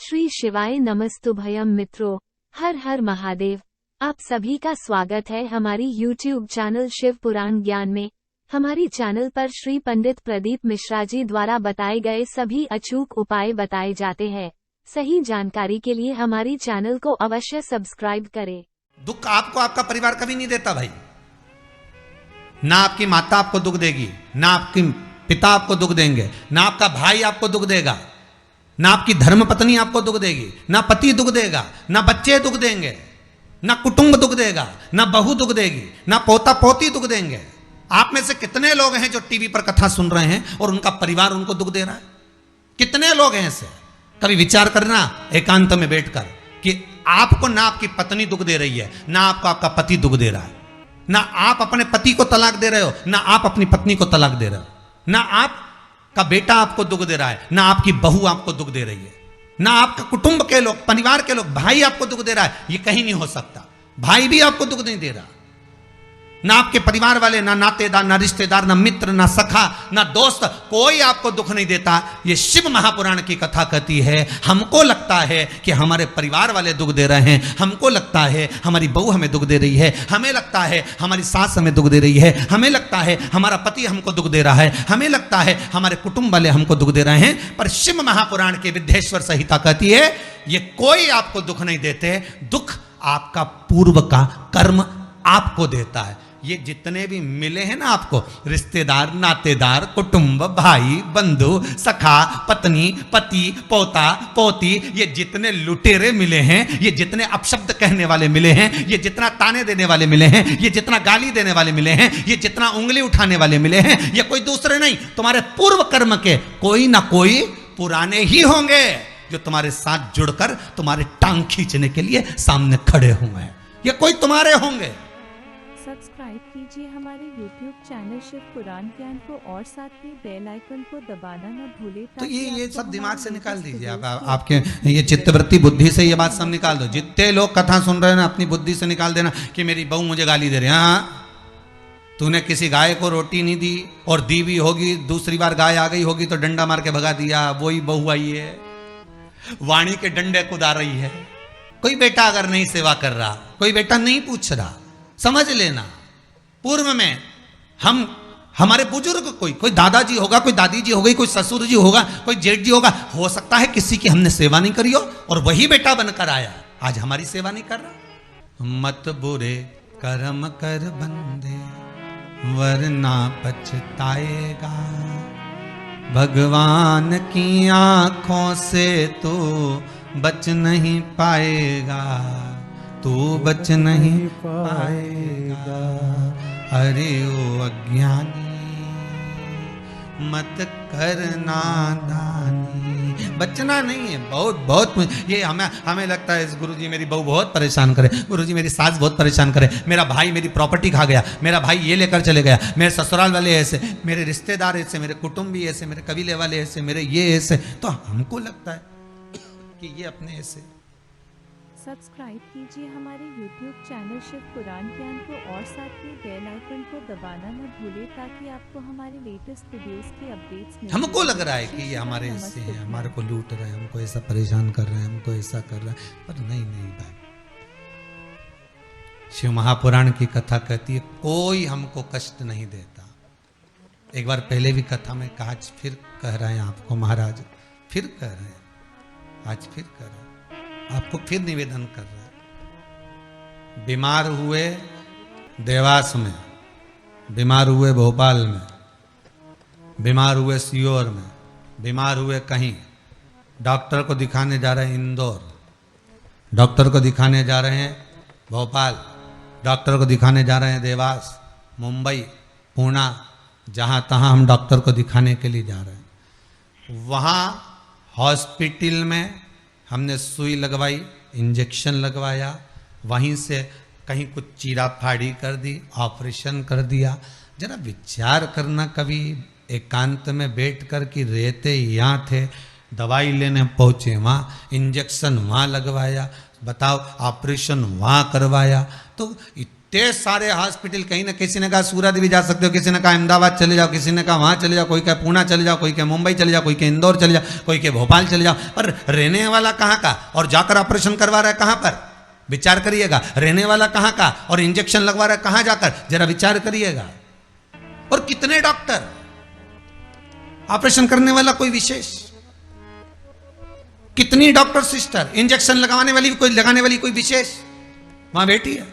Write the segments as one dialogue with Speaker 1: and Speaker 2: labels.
Speaker 1: श्री शिवाय नमस्तुभयम मित्रों, हर हर महादेव। आप सभी का स्वागत है हमारी YouTube चैनल शिव पुराण ज्ञान में। हमारी चैनल पर श्री पंडित प्रदीप मिश्रा जी द्वारा बताए गए सभी अचूक उपाय बताए जाते हैं। सही जानकारी के लिए हमारी चैनल को अवश्य सब्सक्राइब करें।
Speaker 2: दुख आपको आपका परिवार कभी नहीं देता भाई। ना आपकी माता आपको दुख देगी, ना आपके पिता आपको दुख देंगे, ना आपका भाई आपको दुख देगा, ना आपकी धर्म पत्नी आपको दुख देगी, ना पति दुख देगा, ना बच्चे दुख देंगे, ना कुटुंब दुख देगा, ना बहू दुख देगी, ना पोता पोती दुख देंगे। आप में से कितने लोग हैं जो टीवी पर कथा सुन रहे हैं और उनका परिवार उनको दुख दे रहा है? कितने लोग हैं ऐसे? कभी विचार करना एकांत में बैठकर कि आपको ना आपकी पत्नी दुख दे रही है, ना आपको आपका पति दुख दे रहा है, ना आप अपने पति को तलाक दे रहे हो, ना आप अपनी पत्नी को तलाक दे रहे हो, ना आपका बेटा आपको दुख दे रहा है, ना आपकी बहू आपको दुख दे रही है, ना आपका कुटुंब के लोग, परिवार के लोग, भाई आपको दुख दे रहा है। ये कहीं नहीं हो सकता। भाई भी आपको दुख नहीं दे रहा, ना आपके परिवार वाले, ना नातेदार, ना रिश्तेदार, ना मित्र, ना सखा, ना दोस्त, कोई आपको दुख नहीं देता। ये शिव महापुराण की कथा कहती है। हमको लगता है कि हमारे परिवार वाले दुख दे रहे हैं, हमको लगता है हमारी बहू हमें दुख दे रही है, हमें लगता है हमारी सास हमें दुख दे रही है, हमें लगता है हमारा पति हमको दुख दे रहा है, हमें लगता है हमारे कुटुंब वाले हमको दुख दे रहे हैं। पर शिव महापुराण की विद्येश्वर संहिता कहती है ये कोई आपको दुख नहीं देते। दुख आपका पूर्व का कर्म आपको देता है। ये जितने भी मिले हैं ना आपको, रिश्तेदार, नातेदार, कुटुंब, भाई, बंधु, सखा, पत्नी, पति, पोता, पोती, ये जितने लुटेरे मिले हैं, ये जितने अपशब्द कहने वाले मिले हैं, ये जितना ताने देने वाले मिले हैं, ये जितना गाली देने वाले मिले हैं, ये जितना उंगली उठाने वाले मिले हैं, ये कोई दूसरे नहीं, तुम्हारे पूर्व कर्म के कोई ना कोई पुराने ही होंगे जो तुम्हारे साथ जुड़कर तुम्हारे टांग खींचने के लिए सामने खड़े हुए हैं। ये कोई तुम्हारे होंगे।
Speaker 3: सब्सक्राइब कीजिए हमारे YouTube चैनल शिव पुराण ज्ञान को और साथ ही बेल आइकन को दबाना न भूले।
Speaker 2: तो ये सब दिमाग से निकाल दीजिए आप, आपके ये चित्तवृत्ति बुद्धि से ये बात सब निकाल दो। जितने लोग कथा सुन रहे हैं ना, अपनी बुद्धि से निकाल देना कि मेरी बहू मुझे गाली दे रही है। हाँ, तूने किसी गाय को रोटी नहीं दी और दी भी होगी, दूसरी बार गाय आ गई होगी तो डंडा मार के भगा दिया, वही बहू आई है, वाणी के डंडे कुदा रही है। कोई बेटा अगर नहीं सेवा कर रहा, कोई बेटा नहीं पूछ रहा, समझ लेना पूर्व में हमारे बुजुर्ग, कोई दादाजी होगा, कोई दादी जी हो गई, कोई ससुर जी होगा, कोई जेठ जी होगा, हो सकता है किसी की हमने सेवा नहीं करी हो और वही बेटा बनकर आया, आज हमारी सेवा नहीं कर रहा। मत बुरे कर्म कर बंदे वरना पछताएगा, भगवान की आंखों से तो बच नहीं पाएगा, तू बच नहीं पाएगा। अरे ओ अज्ञानी मत करना दानी। बचना नहीं है। बहुत ये हमें लगता है इस गुरुजी मेरी बहू बहुत परेशान करे, गुरुजी मेरी सास बहुत परेशान करे, मेरा भाई मेरी प्रॉपर्टी खा गया, मेरा भाई ये लेकर चले गया, मेरे ससुराल वाले ऐसे, मेरे रिश्तेदार ऐसे, मेरे कुटुंबी ऐसे, मेरे कबीले वाले ऐसे, मेरे ये ऐसे। तो हमको लगता है कि ये अपने ऐसे।
Speaker 3: सब्सक्राइब कीजिए हमारे YouTube चैनल शिव पुराण ज्ञान को और साथ ही बेल आइकन को दबाना न भूले ताकि आपको हमारे लेटेस्ट वीडियोस की अपडेट्स मिले।
Speaker 2: हमको लग रहा है कि ये हमारे हिस्से हैं, हमारे को लूट रहे हैं, हमको ऐसा परेशान कर रहे हैं, हमको ऐसा कर रहे हैं, पर नहीं भाई। शिव महापुराण की कथा कहती है कोई हमको कष्ट नहीं देता। एक बार पहले भी कथा में कहा, आज फिर कह रहे हैं आपको महाराज, फिर कह रहे हैं, आज फिर कह रहे हैं, आपको फिर निवेदन कर रहे हैं। बीमार हुए देवास में, बीमार हुए भोपाल में, बीमार हुए सीहोर में, बीमार हुए कहीं, डॉक्टर को दिखाने जा रहे हैं इंदौर, डॉक्टर को दिखाने जा रहे हैं भोपाल, डॉक्टर को दिखाने जा रहे हैं देवास, मुंबई, पुणे, जहाँ तहाँ हम डॉक्टर को दिखाने के लिए जा रहे हैं। वहाँ हॉस्पिटल में हमने सुई लगवाई, इंजेक्शन लगवाया, वहीं से कहीं कुछ चीरा फाड़ी कर दी, ऑपरेशन कर दिया। जरा विचार करना कभी एकांत में बैठ कर कि रहते यहाँ थे, दवाई लेने पहुँचे वहाँ, इंजेक्शन वहाँ लगवाया, बताओ ऑपरेशन वहाँ करवाया। तो इतने सारे हॉस्पिटल, कहीं ना किसी ने कहा सूरत भी जा सकते हो, किसी ने कहा अहमदाबाद चले जाओ, किसी ने कहा वहां चले जाओ, कोई कहे पूना चले जाओ, कोई कहे मुंबई चले जाओ, कोई कहे इंदौर चले जाओ, कोई कहे भोपाल चले जाओ। पर रहने वाला कहाँ का और जाकर ऑपरेशन करवा रहा है कहाँ पर? विचार करिएगा। रहने वाला कहाँ का और इंजेक्शन लगवा रहा है कहाँ जाकर? जरा विचार करिएगा। और कितने डॉक्टर, ऑपरेशन करने वाला कोई विशेष, कितनी डॉक्टर सिस्टर, इंजेक्शन लगाने वाली कोई, लगाने वाली कोई विशेष वहां बैठी है।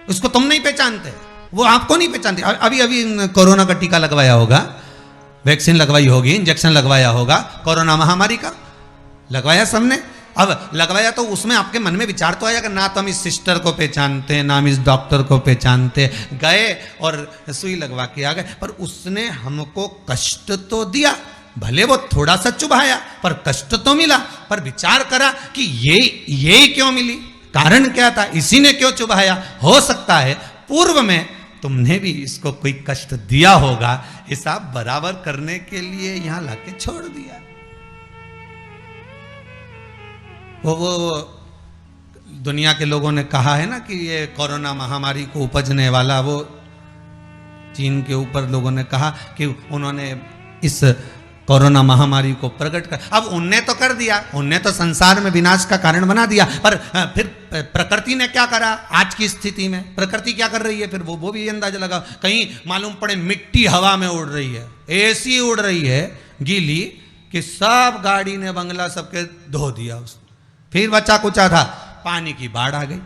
Speaker 2: उसको तुम नहीं पहचानते, वो आपको नहीं पहचानते। अभी अभी कोरोना का टीका लगवाया होगा, वैक्सीन लगवाई होगी, इंजेक्शन लगवाया होगा, कोरोना महामारी का लगवाया सबने। अब लगवाया तो उसमें आपके मन में विचार तो आएगा, ना तो हम इस सिस्टर को पहचानते, ना हम इस डॉक्टर को पहचानते, गए और सुई लगवा के आ गए। पर उसने हमको कष्ट तो दिया, भले वो थोड़ा सा चुभाया पर कष्ट तो मिला। पर विचार करा कि ये क्यों मिली, कारण क्या था, इसी ने क्यों चुभाया। हो सकता है पूर्व में तुमने भी इसको कोई कष्ट दिया होगा, हिसाब बराबर करने के लिए यहां लाके छोड़ दिया। वो दुनिया के लोगों ने कहा है ना कि ये कोरोना महामारी को उपजने वाला, वो चीन के ऊपर लोगों ने कहा कि उन्होंने इस कोरोना महामारी को प्रकट कर, अब उनने तो कर दिया, उनने तो संसार में विनाश का कारण बना दिया। पर फिर प्रकृति ने क्या करा आज की स्थिति में, प्रकृति क्या कर रही है फिर वो भी अंदाजा लगा। कहीं मालूम पड़े मिट्टी हवा में उड़ रही है, ऐसी उड़ रही है गीली कि सब गाड़ी ने बंगला सबके धो दिया उसने। फिर बचा कुचा था, पानी की बाढ़ आ गई।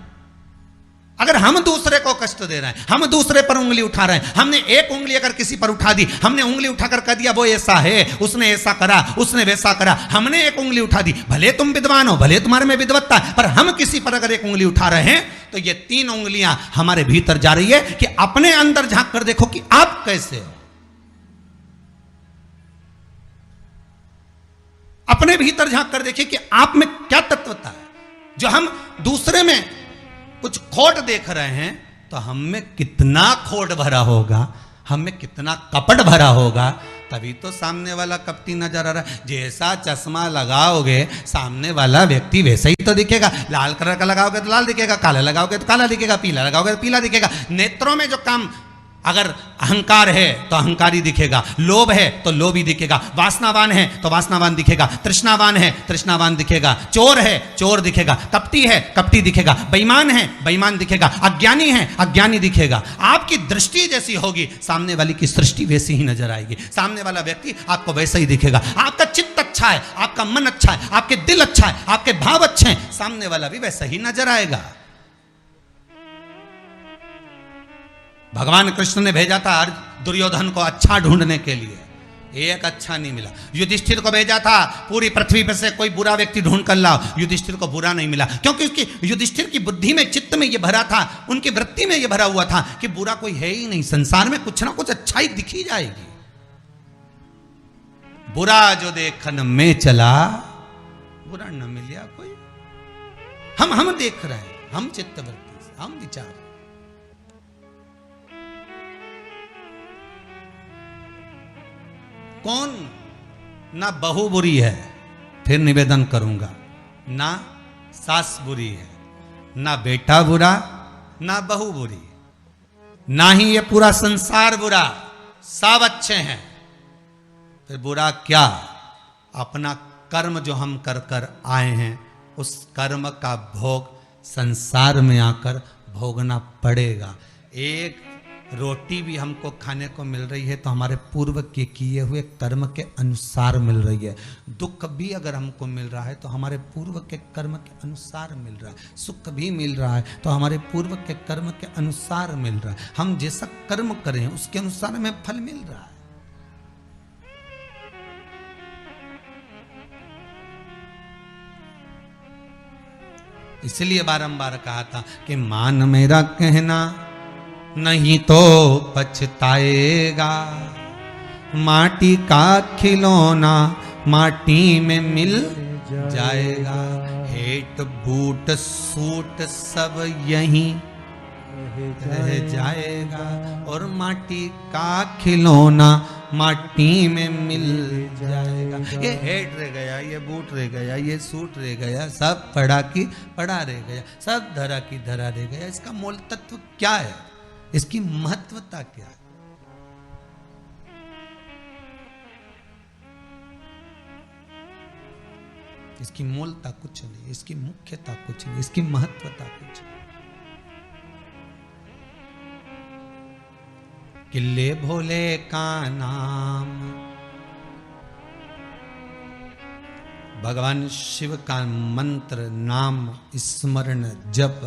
Speaker 2: अगर हम दूसरे को कष्ट दे रहे हैं, हम दूसरे पर उंगली उठा रहे हैं, हमने एक उंगली अगर किसी पर उठा दी, हमने उंगली उठाकर कह दिया वो ऐसा है, उसने ऐसा करा, उसने वैसा करा, हमने एक उंगली उठा दी, भले तुम विद्वान हो, भले तुम्हारे में विद्वत्ता है, पर हम किसी पर अगर एक उंगली उठा रहे हैं तो ये 3 उंगलियां हमारे भीतर जा रही है कि अपने अंदर झांक कर देखो कि आप कैसे हो। अपने भीतर झांक कर देखिए कि आप में क्या तत्वता है। जो हम दूसरे में कुछ खोट देख रहे हैं तो हम में कितना खोट भरा होगा, हम में कितना कपट भरा होगा, तभी तो सामने वाला कपटी नजर आ रहा है। जैसा चश्मा लगाओगे सामने वाला व्यक्ति वैसा ही तो दिखेगा। लाल कलर का लगाओगे तो लाल दिखेगा, काला लगाओगे तो काला दिखेगा, पीला लगाओगे तो पीला दिखेगा। नेत्रों में जो काम, अगर अहंकार है तो अहंकारी दिखेगा, लोभ है तो लोभी दिखेगा, वासनावान है तो वासनावान दिखेगा, तृष्णावान है तृष्णावान दिखेगा, चोर है चोर दिखेगा, कपटी है कपटी दिखेगा, बेईमान है बेईमान दिखेगा, अज्ञानी है अज्ञानी दिखेगा। आपकी दृष्टि जैसी होगी सामने वाली की सृष्टि वैसी ही नजर आएगी, सामने वाला व्यक्ति आपको वैसा ही दिखेगा। आपका चित्त अच्छा है, आपका मन अच्छा है, आपके दिल अच्छा है, आपके भाव अच्छे हैं, सामने वाला भी वैसा ही नजर आएगा। भगवान कृष्ण ने भेजा था दुर्योधन को अच्छा ढूंढने के लिए, एक अच्छा नहीं मिला। युधिष्ठिर को भेजा था पूरी पृथ्वी पर से कोई बुरा व्यक्ति ढूंढ कर लाओ, युधिष्ठिर को बुरा नहीं मिला, क्योंकि उसकी युधिष्ठिर की बुद्धि में, चित्त में ये भरा था, उनकी वृत्ति में ये भरा हुआ था कि बुरा कोई है ही नहीं, संसार में कुछ ना कुछ अच्छाई दिखी जाएगी। बुरा जो देखन में चला बुरा न मिलिया कोई। हम देख रहे हैं, हम चित्तवृत्ति से, हम विचार। कौन ना बहू बुरी है, फिर निवेदन करूंगा, ना सास बुरी है, ना बेटा बुरा, ना बहू बुरी, ना ही ये पूरा संसार बुरा, सब अच्छे हैं। फिर बुरा क्या? अपना कर्म जो हम कर कर आए हैं, उस कर्म का भोग संसार में आकर भोगना पड़ेगा। एक रोटी भी हमको खाने को मिल रही है तो हमारे पूर्व के किए हुए कर्म के अनुसार मिल रही है। दुख भी अगर हमको मिल रहा है तो हमारे पूर्व के कर्म के अनुसार मिल रहा है। सुख भी मिल रहा है तो हमारे पूर्व के कर्म के अनुसार मिल रहा है। हम जैसा कर्म करें उसके अनुसार हमें फल मिल रहा है। इसलिए बारंबार कहा था कि मान मेरा कहना नहीं तो पछताएगा, माटी का खिलौना माटी में मिल जाएगा, हेट बूट सूट सब यहीं रह जाएगा और माटी का खिलौना माटी में मिल जाएगा। ये हेड रह गया, ये बूट रह गया, ये सूट रह गया, सब पड़ा की पड़ा रह गया, सब धरा की धरा रह गया। इसका मूल तत्व क्या है? इसकी महत्वता क्या है? इसकी मूलता कुछ नहीं, इसकी मुख्यता कुछ नहीं, इसकी महत्वता कुछ नहीं। किले भोले का नाम, भगवान शिव का मंत्र, नाम स्मरण जप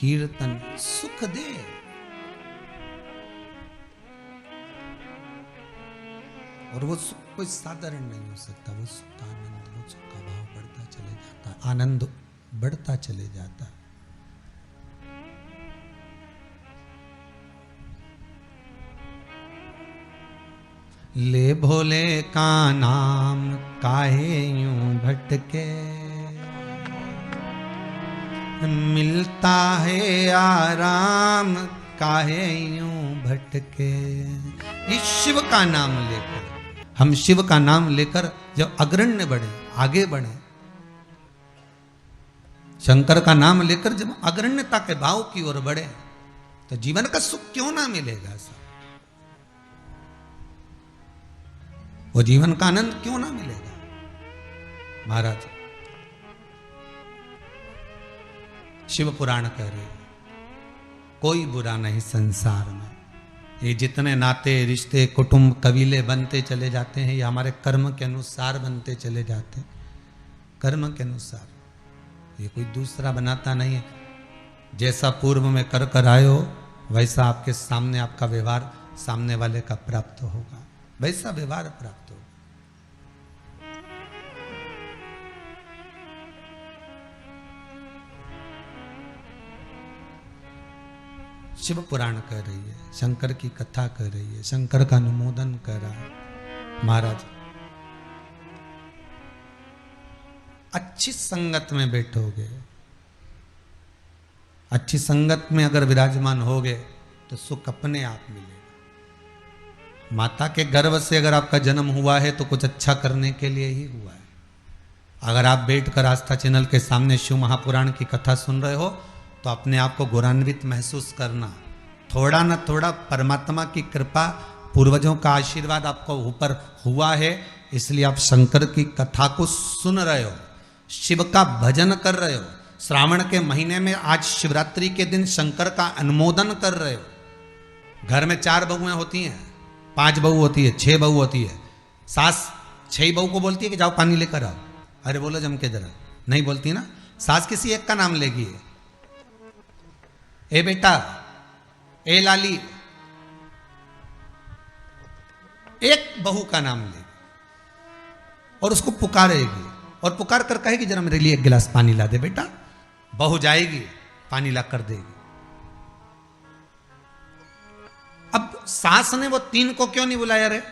Speaker 2: कीर्तन सुख दे। और वो सुख कोई साधारण नहीं हो सकता। वो सुख का आनंद, वो सुख का भाव बढ़ता चले जाता, आनंद बढ़ता चले जाता। ले भोले का नाम काहे यूं भटके, मिलता है आराम काहे यूं भटके। इस शिव का नाम लेकर, हम शिव का नाम लेकर जब अग्रण्य बढ़े, आगे बढ़े, शंकर का नाम लेकर जब अग्रण्यता के भाव की ओर बढ़े, तो जीवन का सुख क्यों ना मिलेगा? सब वो जीवन का आनंद क्यों ना मिलेगा? महाराज शिव पुराण कह रहे हैं, कोई बुरा नहीं संसार में। ये जितने नाते रिश्ते कुटुंब कबीले बनते चले जाते हैं, ये हमारे कर्म के अनुसार बनते चले जाते हैं। कर्म के अनुसार, ये कोई दूसरा बनाता नहीं है। जैसा पूर्व में कर कर आए हो, वैसा आपके सामने आपका व्यवहार सामने वाले का प्राप्त होगा, वैसा व्यवहार प्राप्त होगा। शिव पुराण कह रही है, शंकर की कथा कर रही है, शंकर का अनुमोदन कर रहा है। महाराज अच्छी संगत में बैठोगे, अच्छी संगत में अगर विराजमान होगे तो सुख अपने आप मिलेगा। माता के गर्भ से अगर आपका जन्म हुआ है तो कुछ अच्छा करने के लिए ही हुआ है। अगर आप बैठकर आस्था चैनल के सामने शिव महापुराण की कथा सुन रहे हो तो अपने आप को गौरवान्वित महसूस करना। थोड़ा न थोड़ा परमात्मा की कृपा, पूर्वजों का आशीर्वाद आपको ऊपर हुआ है, इसलिए आप शंकर की कथा को सुन रहे हो, शिव का भजन कर रहे हो। श्रावण के महीने में आज शिवरात्रि के दिन शंकर का अनुमोदन कर रहे हो। घर में 4 बहुएं होती हैं, 5 बहू होती है, 6 बहू होती है। सास 6 बहू को बोलती है कि जाओ पानी लेकर आओ, अरे बोलो जम के जरा, नहीं बोलती ना। सास किसी एक का नाम लेगी, ए बेटा, ए लाली, एक बहू का नाम लेगी और उसको पुकारेगी और पुकार कर कहेगी जरा मेरे लिए एक गिलास पानी ला दे बेटा। बहू जाएगी, पानी ला कर देगी। अब सास ने वो 3 को क्यों नहीं बुलाया रे?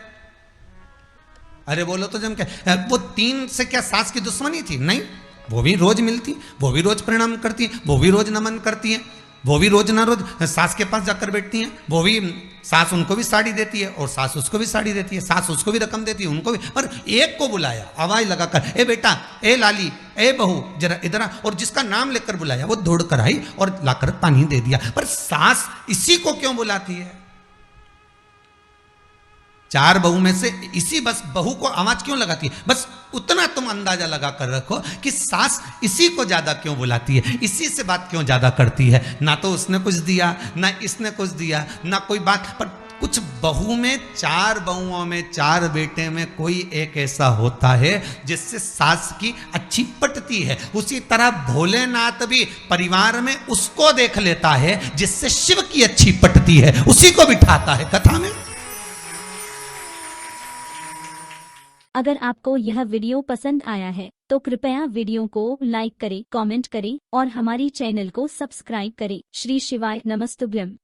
Speaker 2: अरे बोलो तो जम क्या, वो 3 से क्या सास की दुश्मनी थी? नहीं, वो भी रोज मिलती, वो भी रोज प्रणाम करती है, वो भी रोज नमन करती है, वो भी रोज ना रोज सास के पास जाकर बैठती हैं। वो भी, सास उनको भी साड़ी देती है और सास उसको भी साड़ी देती है, सास उसको भी रकम देती है, उनको भी। पर एक को बुलाया आवाज लगाकर, ए बेटा, ए लाली, ए बहू, जरा इधर आ। और जिसका नाम लेकर बुलाया वो दौड़ कर आई और लाकर पानी दे दिया। पर सास इसी को क्यों बुलाती है? 4 बहू में से इसी बस बहू को आवाज क्यों लगाती है? बस उतना तुम अंदाजा लगा कर रखो कि सास इसी को ज्यादा क्यों बुलाती है, इसी से बात क्यों ज्यादा करती है। ना तो उसने कुछ दिया, ना इसने कुछ दिया, ना कोई बात। पर कुछ बहू में, 4 बहुओं में, 4 बेटे में कोई एक ऐसा होता है जिससे सास की अच्छी पटती है। उसी तरह भोलेनाथ भी परिवार में उसको देख लेता है जिससे शिव की अच्छी पटती है, उसी को बिठाता है कथा में।
Speaker 4: अगर आपको यह वीडियो पसंद आया है तो कृपया वीडियो को लाइक करें, कमेंट करें और हमारी चैनल को सब्सक्राइब करें। श्री शिवाय नमस्तुभ्यम।